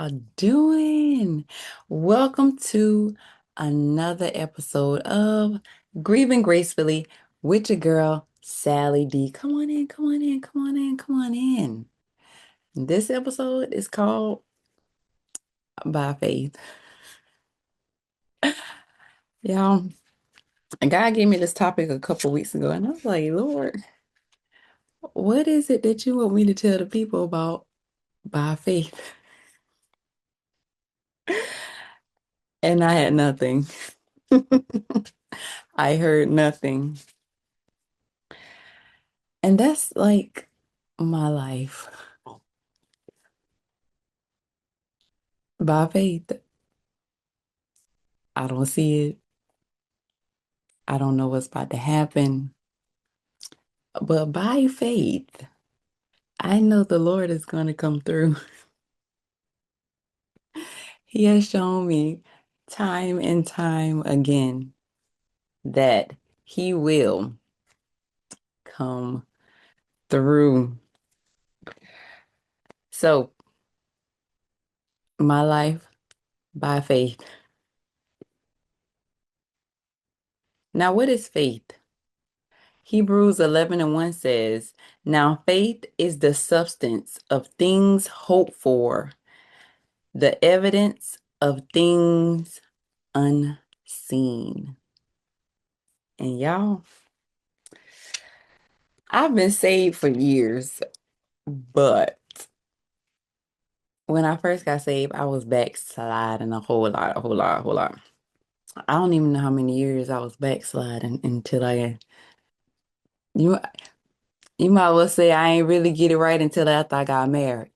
y'all doing? Welcome to another episode of Grieving Gracefully with your girl, Sallie D. Come on in, come on in, come on in, come on in. This episode is called By Faith. Y'all, God gave me this topic a couple weeks ago, and I was like, Lord, what is it that you want me to tell the people about by faith? And I had nothing. I heard nothing. And that's like my life. By faith, I don't see it. I don't know what's about to happen. But by faith, I know the Lord is going to come through. He has shown me time and time again that He will come through. So, my life by faith. Now, what is faith? Hebrews 11:1 says, now faith is the substance of things hoped for, the evidence of things unseen. And y'all, I've been saved for years, but when I first got saved, I was backsliding a whole lot, a whole lot, a whole lot. I don't even know how many years I was backsliding until you, you might well say I ain't really get it right until after I got married.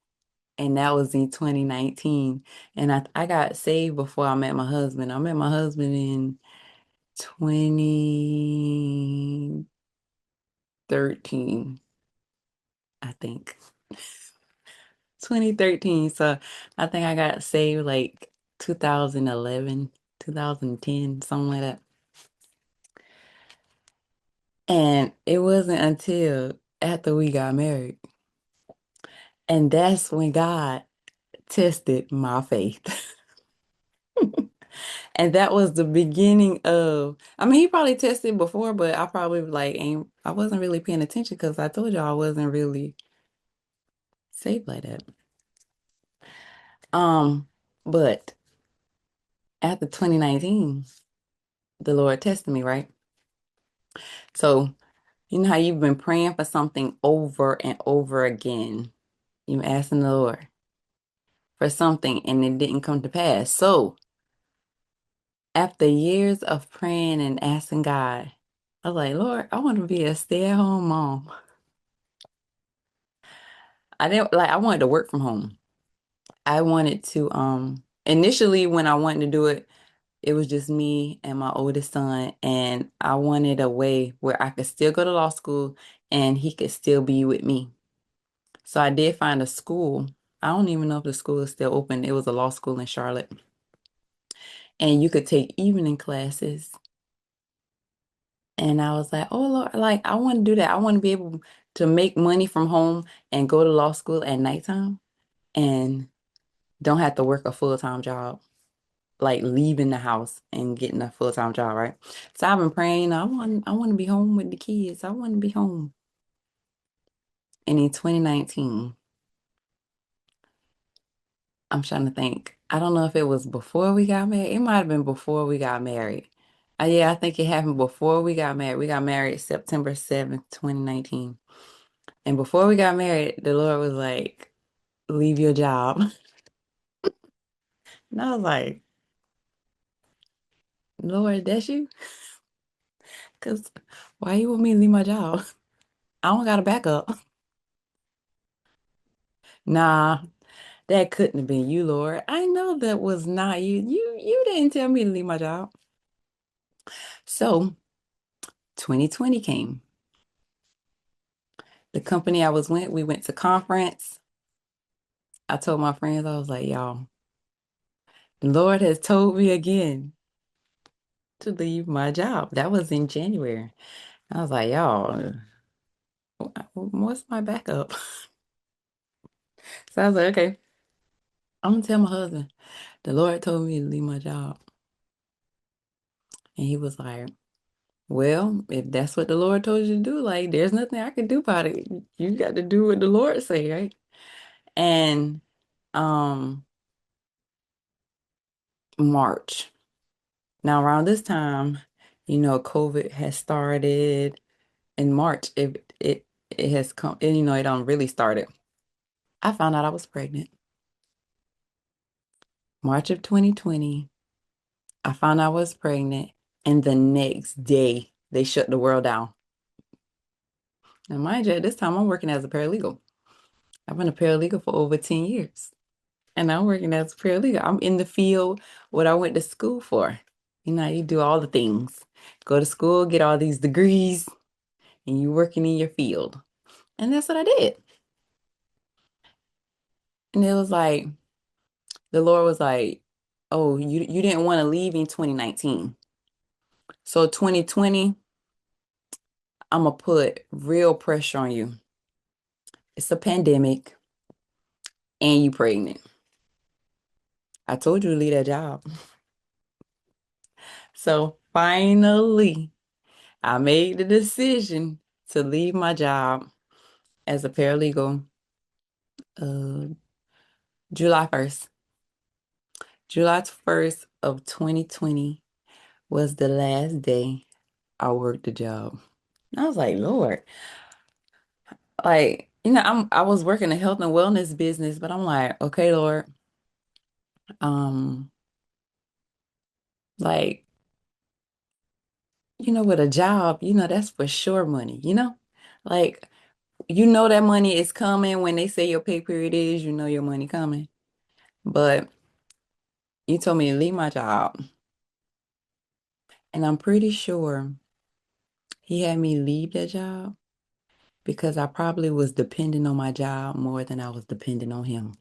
And that was in 2019. And I got saved before I met my husband. I met my husband in 2013, I think. 2013. So I think I got saved like 2011, 2010, something like that. And it wasn't until after we got married. And that's when God tested my faith. And that was the beginning of, I mean, he probably tested before, but I probably like I wasn't really paying attention because I told you I wasn't really saved like that. Um, but after 2019, the Lord tested me, right? So you know how you've been praying for something over and over again. You asking the Lord for something and it didn't come to pass. So after years of praying and asking God, I was like, Lord, I want to be a stay-at-home mom. I wanted to work from home. I wanted to initially when I wanted to do it, it was just me and my oldest son, and I wanted a way where I could still go to law school and he could still be with me. So I did find a school. I don't even know if the school is still open. It was a law school in Charlotte. And you could take evening classes. And I was like, oh Lord, like I want to do that. I want to be able to make money from home and go to law school at nighttime and don't have to work a full-time job, like leaving the house and getting a full-time job, right? So I've been praying, I want to be home with the kids. I want to be home. And in 2019, I'm trying to think. I don't know if it was before we got married. It might have been before we got married. Yeah, I think it happened before we got married. We got married September 7th, 2019. And before we got married, the Lord was like, leave your job. And I was like, Lord, that's you? Because why you want me to leave my job? I don't got a backup. Nah, that couldn't have been you, Lord. I know that was not you. You didn't tell me to leave my job. So 2020 came. The company I was with, we went to conference. I told my friends, I was like, y'all, the Lord has told me again to leave my job. That was in January. I was like, y'all, what's my backup? So I was like, okay. I'm gonna tell my husband, the Lord told me to leave my job. And he was like, well, if that's what the Lord told you to do, like there's nothing I can do about it. You got to do what the Lord say, right? And um March. Now around this time, COVID has started in March. It has come, and it don't really started. I found out I was pregnant. March of 2020, I found out I was pregnant, and the next day they shut the world down. Now, mind you, at this time I'm working as a paralegal. I've been a paralegal for over 10 years. And I'm working as a paralegal. I'm in the field, what I went to school for. You do all the things. Go to school, get all these degrees, and you working in your field. And that's what I did. And it was like, the Lord was like, oh, you didn't want to leave in 2019. So 2020, I'm gonna put real pressure on you. It's a pandemic and you pregnant. I told you to leave that job. So finally, I made the decision to leave my job as a paralegal uh July 1st. July 1st of 2020 was the last day I worked the job. I was like, Lord, like, I was working a health and wellness business, but I'm like, okay, Lord, um, like, with a job, that's for sure money, Like, that money is coming when they say your pay period is, your money coming. But you told me to leave my job. And I'm pretty sure he had me leave that job because I probably was depending on my job more than I was depending on him.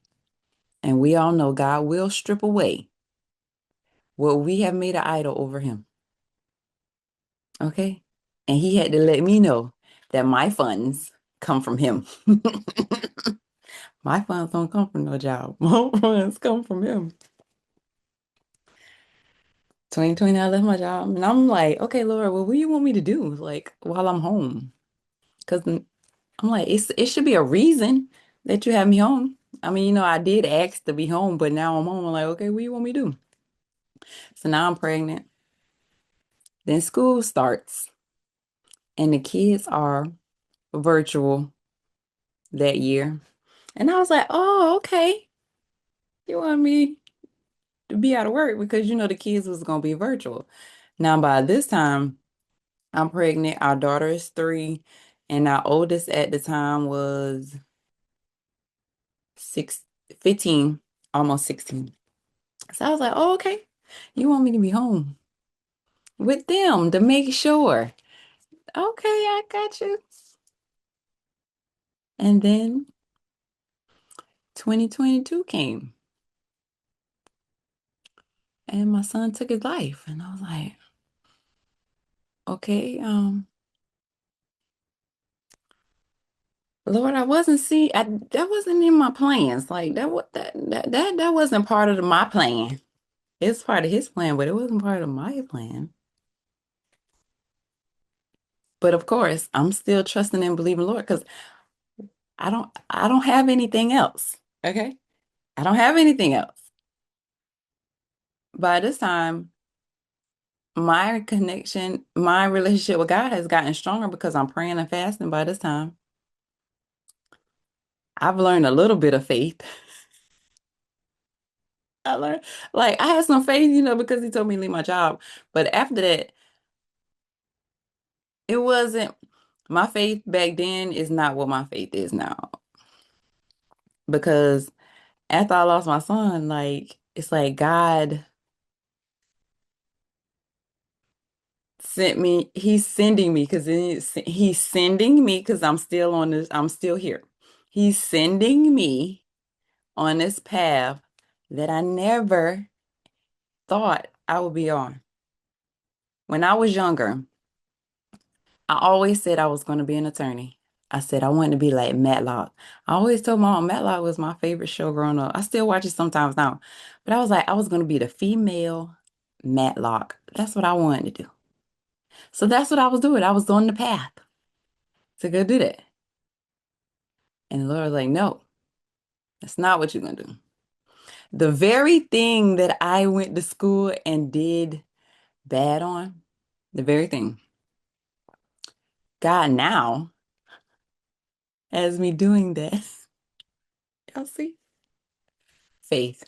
And we all know God will strip away what we have made an idol over him. Okay? And he had to let me know that my funds come from him. My funds don't come from no job. My funds come from him. 2020, I left my job. And I'm like, okay, Lord, well, what do you want me to do? Like, while I'm home? Because I'm like, it should be a reason that you have me home. I mean, I did ask to be home, but now I'm home. I'm like, okay, what do you want me to do? So now I'm pregnant. Then school starts, and the kids are virtual that year. And I was like, oh, okay. You want me to be out of work because the kids was gonna be virtual. Now by this time, I'm pregnant. Our daughter is 3, and our oldest at the time was 15, almost 16. So I was like, oh, okay. You want me to be home with them to make sure. Okay, I got you. And then 2022 came and my son took his life. And I was like, okay, Lord, I wasn't that wasn't in my plans. Like that wasn't part of my plan. It's part of his plan, but it wasn't part of my plan. But of course, I'm still trusting and believing Lord because I don't have anything else. Okay. I don't have anything else. By this time, my relationship with God has gotten stronger because I'm praying and fasting by this time. I've learned a little bit of faith. I learned, like, I had some faith, because he told me to leave my job. But after that, it wasn't, my faith back then is not what my faith is now. Because after I lost my son, like, it's like God he's sending me because he's sending me because I'm still here. He's sending me on this path that I never thought I would be on. When I was younger, I always said I was going to be an attorney. I said I wanted to be like Matlock. I always told my mom Matlock was my favorite show growing up. I still watch it sometimes now. But I was like, I was going to be the female Matlock. That's what I wanted to do. So that's what I was doing. I was on the path to go do that. And the Lord was like, no, that's not what you're going to do. The very thing that I went to school and did bad on, the very thing, God now has me doing that. Y'all see? Faith.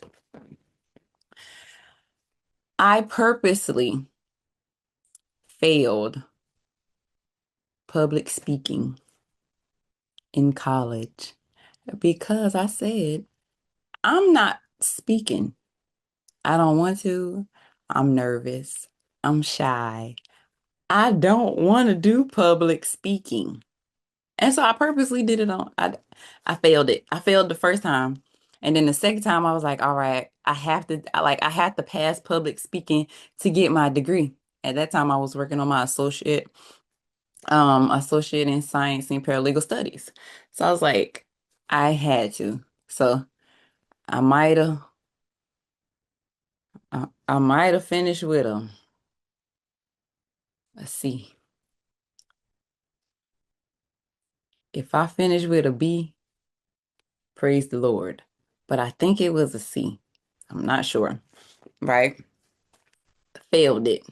I purposely failed public speaking in college because I said, I'm not speaking. I don't want to. I'm nervous. I'm shy. I don't want to do public speaking. And so I purposely did it on, I failed it. I failed the first time. And then the second time I was like, all right, I had to pass public speaking to get my degree. At that time I was working on my associate in science and paralegal studies. So I was like, I had to. So I might have I might have finished with a let's see. If I finish with a B, praise the Lord. But I think it was a C. I'm not sure. Right? Failed it.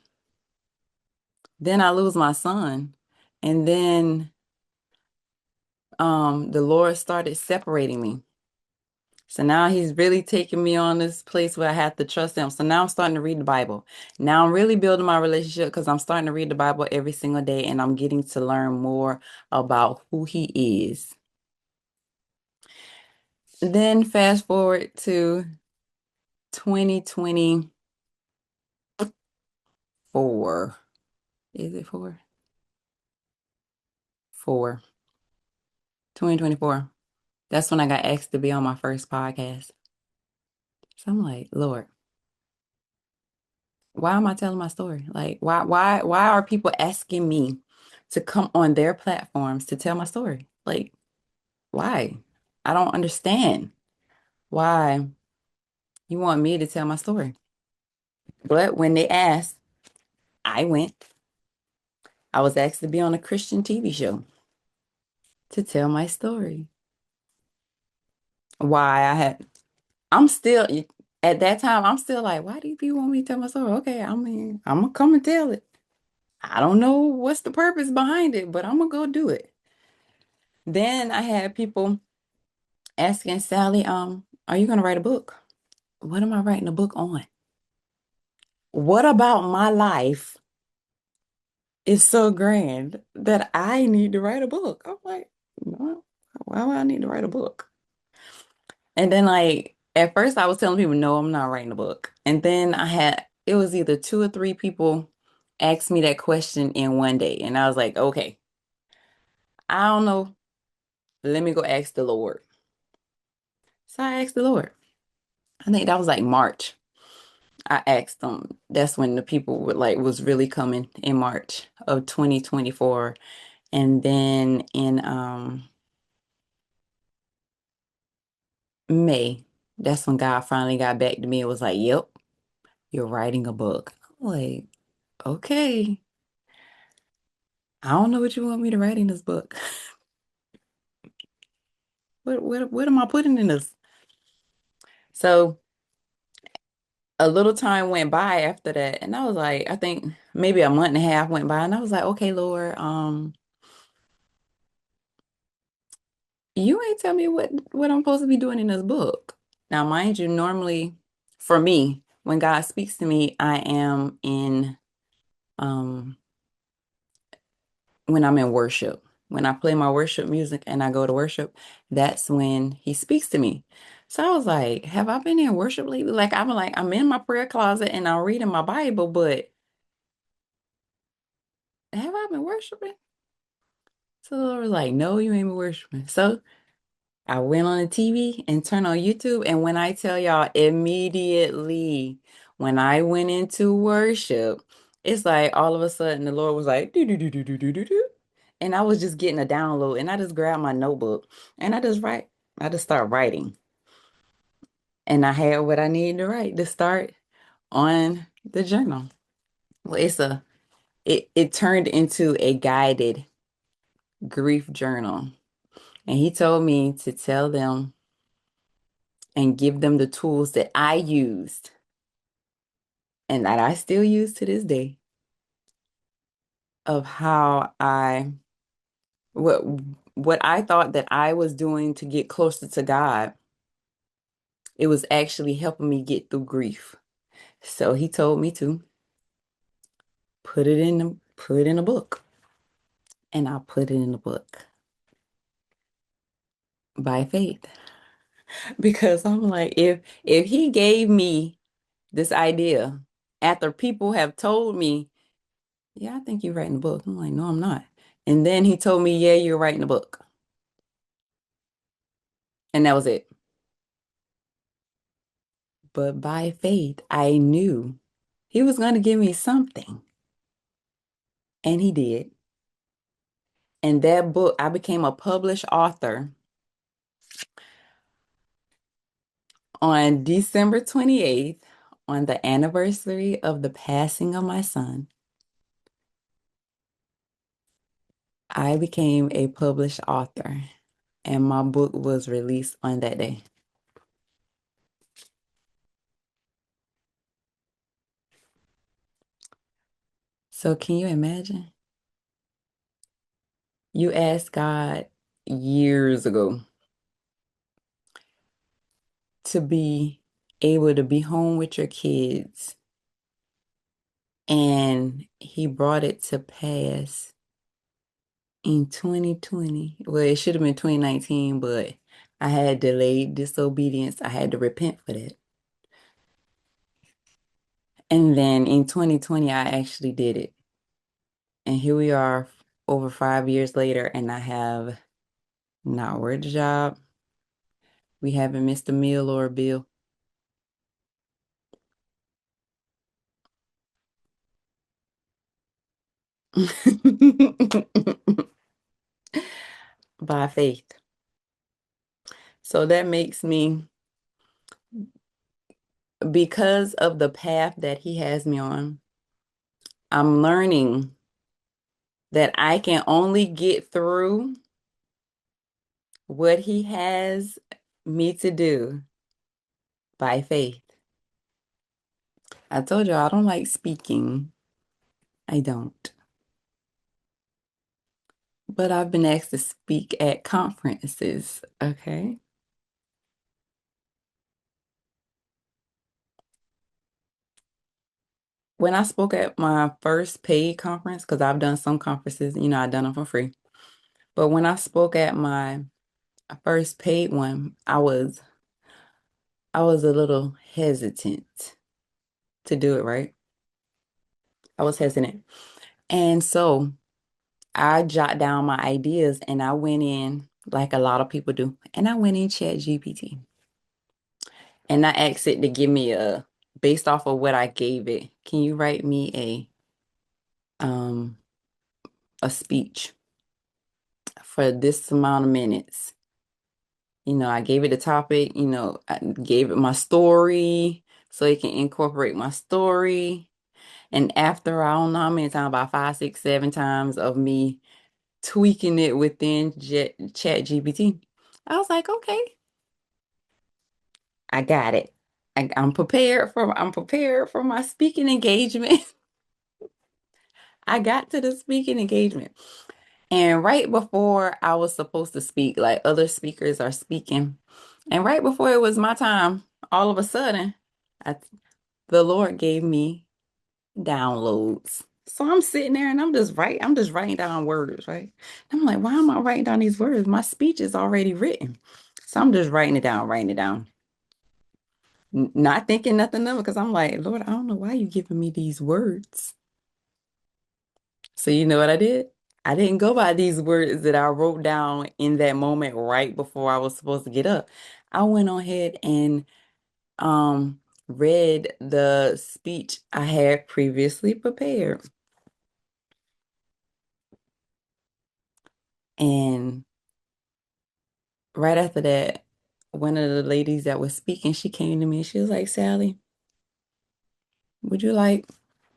Then I lose my son. And then the Lord started separating me. So now he's really taking me on this place where I have to trust him. So now I'm starting to read the Bible. Now I'm really building my relationship because I'm starting to read the Bible every single day and I'm getting to learn more about who he is. Then fast forward to 2024. Is it four? 2024. That's when I got asked to be on my first podcast. So I'm like, Lord, why am I telling my story? Like, why are people asking me to come on their platforms to tell my story? Like, why? I don't understand why you want me to tell my story. But when they asked, I went. I was asked to be on a Christian TV show to tell my story. Why I had, I'm still, at that time, I'm still like, why do you people want me to tell my story? Okay, I mean, I'm gonna come and tell it. I don't know what's the purpose behind it, but I'm gonna go do it. Then I had people asking Sally, are you gonna write a book? What am I writing a book on? What about my life is so grand that I need to write a book? I'm like, no, why would I need to write a book? And then like at first I was telling people, no, I'm not writing a book. And then it was either two or three people asked me that question in one day. And I was like, okay, I don't know. Let me go ask the Lord. So I asked the Lord. I think that was like March. I asked them. That's when the people were like was really coming in March of 2024. And then in May, that's when God finally got back to me and was like, yep, you're writing a book. I'm like, okay. I don't know what you want me to write in this book. What am I putting in this? So a little time went by after that, and I was like, I think maybe a month and a half went by, and I was like, okay, Lord, you ain't tell me what I'm supposed to be doing in this book. Now, mind you, normally for me, when God speaks to me, I am in um when I'm in worship. When I play my worship music and I go to worship, that's when he speaks to me. So I was like, have I been in worship lately? I'm in my prayer closet and I'm reading my Bible, but have I been worshiping? So the Lord was like, no, you ain't been worshiping. So I went on the TV and turned on YouTube. And when I tell y'all immediately, when I went into worship, it's like all of a sudden the Lord was like, do, do, do, do, do, do, do, do. And I was just getting a download and I just grabbed my notebook and I just start writing. And I had what I needed to write to start on the journal. Well, it turned into a guided grief journal. And he told me to tell them and give them the tools that I used and that I still use to this day of how what what I thought that I was doing to get closer to God. It was actually helping me get through grief. So he told me to put it in a book. And I put it in the book by faith. Because I'm like, if he gave me this idea after people have told me, yeah, I think you're writing a book. I'm like, no, I'm not. And then he told me, yeah, you're writing a book. And that was it. But by faith, I knew he was going to give me something. And he did. And that book, I became a published author on December 28th, on the anniversary of the passing of my son. I became a published author, and my book was released on that day. So, can you imagine? You asked God years ago to be able to be home with your kids, and He brought it to pass in 2020. Well, it should have been 2019, but I had delayed disobedience. I had to repent for that. And then in 2020, I actually did it. And here we are over 5 years later, and I have not worked a job. We haven't missed a meal or a bill. By faith. So that makes me, because of the path that he has me on, I'm learning that I can only get through what he has me to do by faith. I told you I don't like speaking. I don't. But I've been asked to speak at conferences, okay? When I spoke at my first paid conference, because I've done some conferences, I've done them for free. But when I spoke at my first paid one, I was a little hesitant to do it, right? I was hesitant. And so I jot down my ideas and I went in like a lot of people do. And I went in Chat GPT and I asked it to give me based off of what I gave it, can you write me a speech for this amount of minutes? I gave it a topic, I gave it my story so it can incorporate my story. And after I don't know how many times, about 5, 6, 7 times of me tweaking it within Chat GPT, I was like, okay, I got it. I'm prepared for my speaking engagement. I got to the speaking engagement. And right before I was supposed to speak, like other speakers are speaking, and right before it was my time, all of a sudden, I, the Lord gave me downloads. So I'm sitting there and I'm just writing down words, right? I'm like, why am I writing down these words? My speech is already written. So I'm just writing it down. Not thinking nothing of it because I'm like, Lord, I don't know why you giving me these words. So you know what I did? I didn't go by these words that I wrote down in that moment right before I was supposed to get up. I went on ahead and um read the speech I had previously prepared. And right after that, one of the ladies that was speaking, she came to me and she was like, Sally, would you like,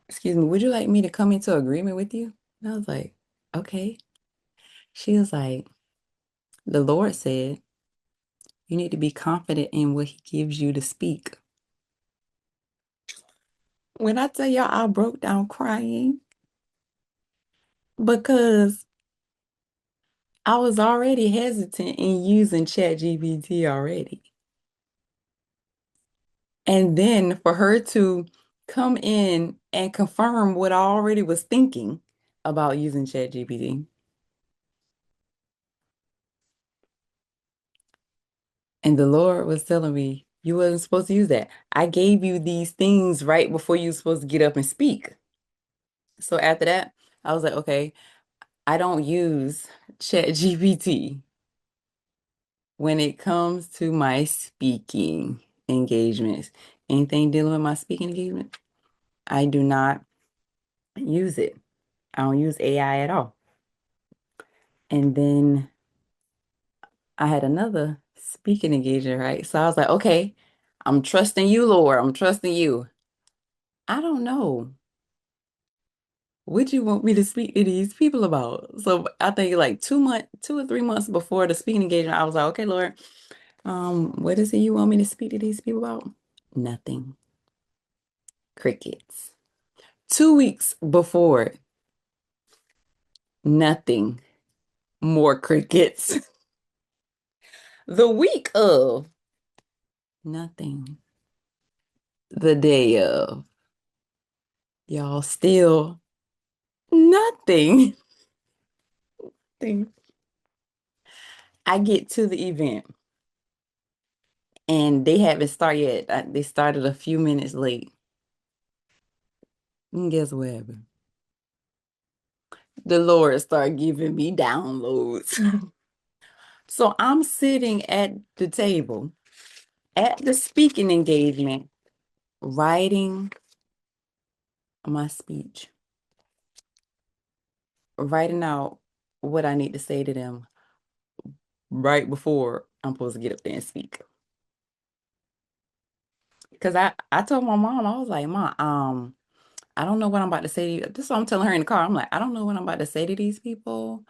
excuse me, would you like me to come into agreement with you? And I was like, okay. She was like, the Lord said, you need to be confident in what He gives you to speak. When I tell y'all I broke down crying because I was already hesitant in using ChatGPT already. And then for her to come in and confirm what I already was thinking about using ChatGPT. And the Lord was telling me, you wasn't supposed to use that. I gave you these things right before you were supposed to get up and speak. So after that, I was like, okay, I don't use ChatGPT when it comes to my speaking engagements. Anything dealing with my speaking engagement, I do not use it. I don't use AI at all. And then I had another speaking engagement, right? So I was like, okay, I'm trusting you, Lord. I'm trusting you. I don't know what you want me to speak to these people about. So I think like 2 or 3 months before the speaking engagement, I was like, okay, Lord, what is it you want me to speak to these people about? Nothing. Crickets. 2 weeks before, nothing. More crickets. The week of, nothing. The day of, y'all still nothing. Thing. I get to the event and they haven't started yet. They started a few minutes late. And guess what happened? The Lord started giving me downloads. So I'm sitting at the table at the speaking engagement, writing my speech, writing out what I need to say to them right before I'm supposed to get up there and speak. Because I told my mom, I was like, Mom, I don't know what I'm about to say to you. This is what I'm telling her in the car. I'm like, I don't know what I'm about to say to these people.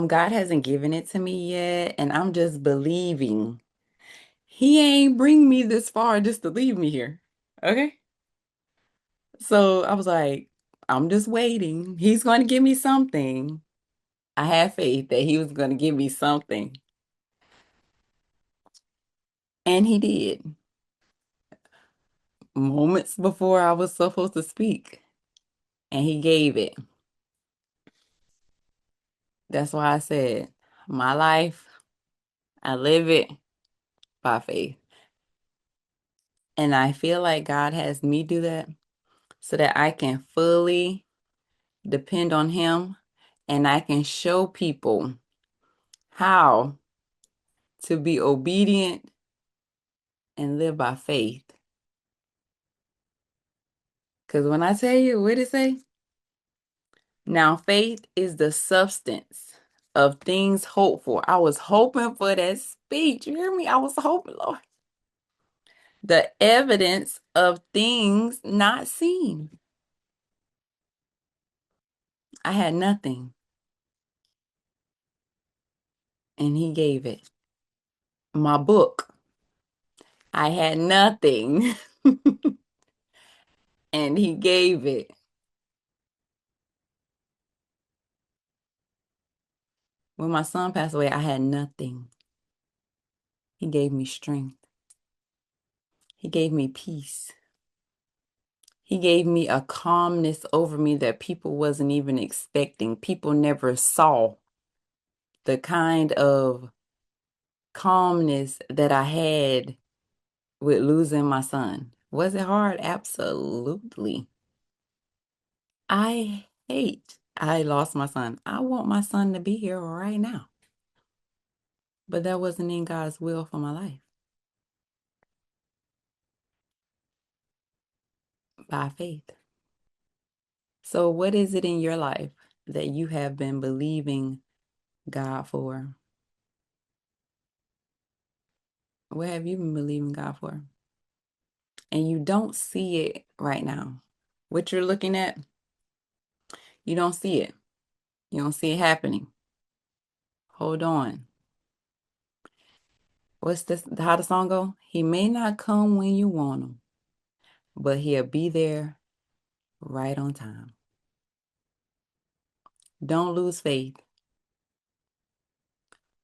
God hasn't given it to me yet, and I'm just believing. He ain't bring me this far just to leave me here. Okay? So I was like, I'm just waiting. He's going to give me something. I had faith that he was going to give me something. And he did. Moments before I was supposed to speak, and he gave it. That's why I said, my life, I live it by faith. And I feel like God has me do that so that I can fully depend on Him and I can show people how to be obedient and live by faith. Because when I tell you, what did it say? Now, faith is the substance of things hoped for. I was hoping for that speech. You hear me? I was hoping, Lord. The evidence of things not seen. I had nothing, and He gave it. My book. I had nothing, and He gave it. When my son passed away, I had nothing. He gave me strength. He gave me peace. He gave me a calmness over me that people wasn't even expecting. People never saw the kind of calmness that I had with losing my son. Was it hard? Absolutely. I lost my son. I want my son to be here right now. But that wasn't in God's will for my life. By faith. So what is it in your life that you have been believing God for? What have you been believing God for? And you don't see it right now. What you're looking at, you don't see it. You don't see it happening. Hold on. What's this? How the song go? He may not come when you want him, but he'll be there right on time. Don't lose faith.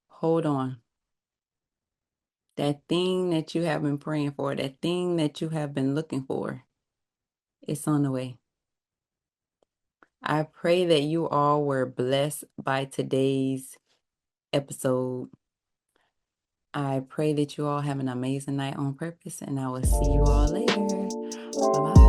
Hold on. That thing that you have been praying for, that thing that you have been looking for, it's on the way. I pray that you all were blessed by today's episode. I pray that you all have an amazing night on purpose, and I will see you all later. Bye-bye.